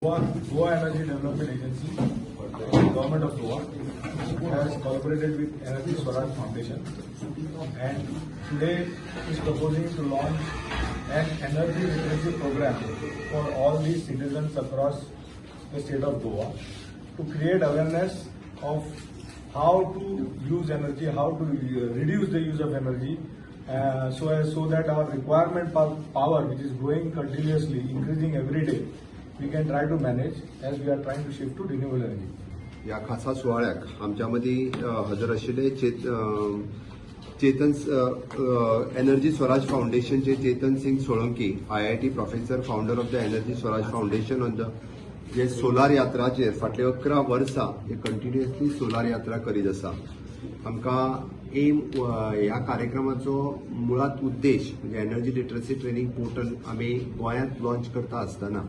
Goa Energy Development Agency, the government of Goa, has collaborated with Energy Swaraj Foundation, and today is proposing to launch an energy literacy program for all the citizens across the state of Goa to create awareness of how to use energy, how to reduce the use of energy, so that our requirement power, which is growing continuously, increasing every day, we can try to manage as we are trying to shift to renewable energy. या खासा सुवाळ्याक आमच्या मदीं हजर आशिल्ले Chetan energy Swaraj फाउंडेशनचे Chetan Singh Solanki, IIT professor, founder of the energy Swaraj foundation on the जे solar यात्राचेर फाटली 11 वर्सां हे कंटिन्युअसली सोलार यात्रा करीत आसा. आमकां एम ह्या कार्यक्रमाचो मुळात उद्देश म्हणजे एनर्जी लिटरसी ट्रेनिंग पोर्टल आमी गोंयांत लॉन्च करता आसतना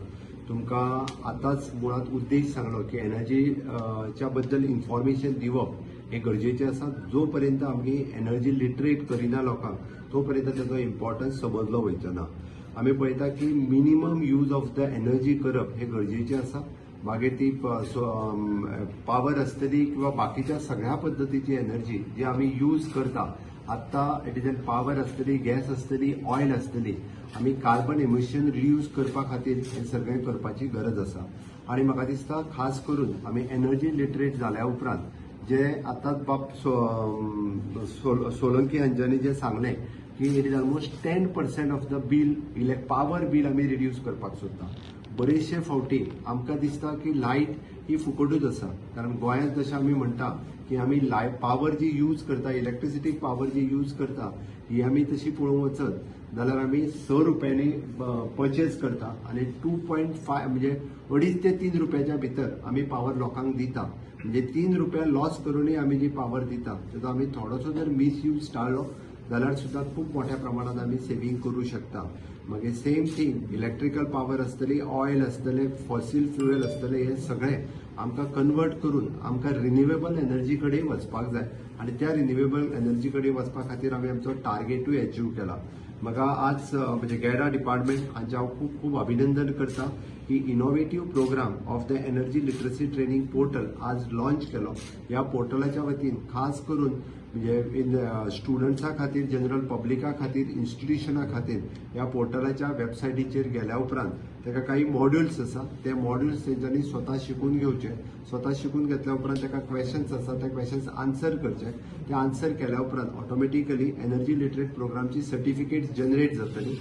तुमकां आतांच मुळात उद्देश सांगलो की एनर्जीच्या बद्दल इन्फॉर्मेशन दिवप हे गरजेचें आसा. जो पर्यंत आमी एनर्जी लिटरेट करिना लोकांक तो पर्यंत ताचो इम्पॉर्टन्स समजलो वयचो ना. आमी पळयता की minimum use of the energy करप हे गरजेचें आसा. मागीर ती पावर आसतली किंवा बाकीच्या सगळ्या पद्दतीची एनर्जी जी आमी यूज करता आत्तां हेजेर पावर आसतली, गॅस आसतली, ऑयल आसतली, आमी कार्बन इमिशन रिड्यूस करपा खातीर हें सगळें करपाची गरज आसा. आनी म्हाका दिसता खास करून आमी एनर्जी लिटरेट जाल्या उपरांत जे आतांच बाब सोलंकी हांच्यांनी जे सांगलें की it is almost 10% of the bill, power bill आमी रिड्यूस करपाक सोदता. बरेचशे फावटी आमकां दिसता की लायट ही फुकटूच आसा, कारण गोंयांत जशें आमी म्हणटा की आमी पावर जी यूज करता, इलेक्ट्रिसिटी पावर जी यूज करता ही आमी तशी पळोवंक वचत जाल्यार आमी 6 रुपयांनी परचेज करता आनी 2.5 म्हणजे 2.5 ते 3 रुपयाच्या भितर आमी पावर लोकांक दिता. म्हणजे 3 रुपया लॉस करूनय आमी जी पावर दिता ताचो आमी थोडोसो जर मिसयूज टाळ्ळो जाल्यार सुद्दां खूब मोठ्या प्रमाणात आमी सेव्हिंग करूं शकता. मागीर सेम थिंग इलेक्ट्रिकल पावर आसतली, ऑयल आसतले, फॉसील फ्युएल आसतले, हे सगळे आमकां कन्वर्ट करून आमकां रिन्युएबल एनर्जी कडेन वचपाक जाय आनी त्या रिन्युएबल एनर्जी कडेन वचपा खातीर आमी आमचो टार्गेटूय अचीव केला. म्हाका आज म्हणजे गॅडा डिपार्टमेंट हांचे हांव खूब खूब अभिनंदन करता की innovative programme of the energy literacy training portal आज लॉन्च केलो. ह्या पोर्टलाच्या वतीन खास करून म्हणजे स्टुडंट्सां खातीर, जनरल पब्लिका खातीर, इन्स्टिट्युशना खातीर ह्या पोर्टलाच्या वेबसायटीचेर गेल्या उपरांत ताका काही मॉड्युल्स आसा, ते मॉड्युल्स तेंच्यांनी स्वता शिकून घेवचे. स्वता शिकून घेतल्या उपरांत ताका क्वेश्चन्स आसा, ते क्वेश्चन्स आन्सर करचे. ते आन्सर केल्या उपरांत ऑटोमॅटिकली एनर्जी लिटरेट प्रोग्रामची सर्टिफिकेट्स जनरेट जातली.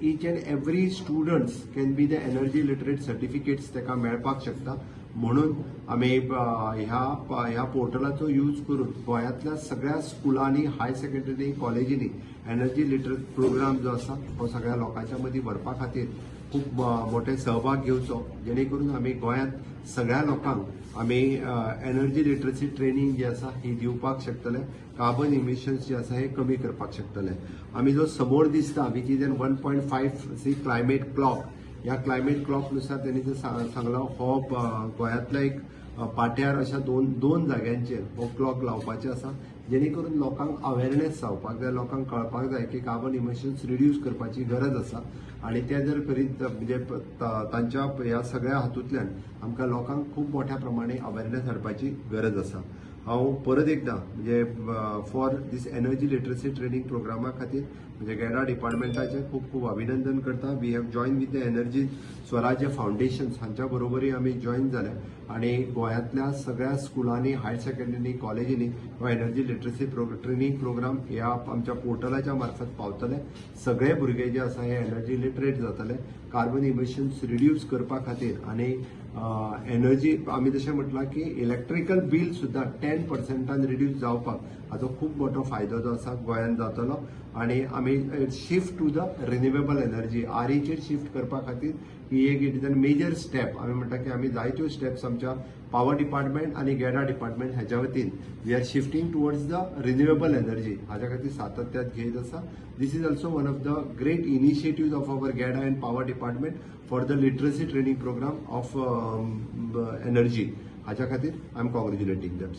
Each and every students can be the energy literate certificates ताका मेळपाक शकता. म्हणून आमी ह्या पोर्टलाचो यूज करून गोंयांतल्या सगळ्या स्कुलांनी, हाय सेकंडरी, कॉलेजींनी एनर्जी लिटरेट प्रोग्राम जो आसा तो सगळ्या लोकांच्या मदीं व्हरपा खातीर खूब मोठे सहभाग घेवचो, जेणे करून आमी गोंयांत सगळ्या लोकांक आमी एनर्जी लिटरसी ट्रेनिंग जी आसा ही दिवपाक शकतले. कार्बन इमिशन्स जे आसा हे कमी करपाक शकतले. आमी जो समोर दिसता which is an 1.5 climate clock, ह्या क्लायमेट क्लॉकनुसार त्यांनी जे सांगला हो गोंयांतल्या एक पाट्यार अशा दोन जाग्यांचेर हो क्लॉक लावपाचे आसा, जेणे करून लोकांक अवेरनेस जावपाक जाय, लोकांक कळपाक जाय की कार्बन इमिशन्स रिड्यूस करपाची गरज आसा. आणि ते जर करीत म्हणजे तांच्या ह्या सगळ्या हातूंतल्यान आमकां लोकांक खूब मोठ्या प्रमाणे अवेरनेस हाडपाची गरज आसा. हांव परत एकदां म्हणजे for this energy literacy training प्रोग्रामा खातीर म्हणजे गॅडा डिपार्टमेंटाचे खूब खूब अभिनंदन करता. We have join with the energy Swarajya foundations हांच्या बरोबरय आमी जॉईन जाले आणि गोंयांतल्या सगळ्या स्कुलांनी, हायर सेकंडरी, कॉलेजींनी हो एनर्जी लिटरसी ट्रेनिंग प्रोग्राम ह्या आमच्या पोर्टलाच्या मार्फत पावतले. सगळे भुरगे जे आसा हे एनर्जी लिटरेट जातले. कार्बन इमिशन्स रिड्यूस करपा खातीर आणि एनर्जी आमी जशें म्हटलां की इलेक्ट्रिकल बील सुद्दां 10% रिड्यूस जावपाक हाचो खूब मोठो फायदो जो आसा गोंयांत जातलो. आणि आमी shift to the renewable energy REचेर शिफ्ट करपा खातीर ही एक it is a major step. आमी म्हणटा की आमी जायत्यो स्टेप्स आमच्या पॉवर डिपार्टमेंट आणि गॅडा डिपार्टमेंट हाच्या वतीन we are shifting towards the renewable energy हाच्या खातीर सातत्यात घेत आसा. This is also one of the great initiative of our GEDA and power department for the literacy training programme of energy. हाच्या खातीर आय एम कॉंग्रॅच्युलेटिंग दॅम.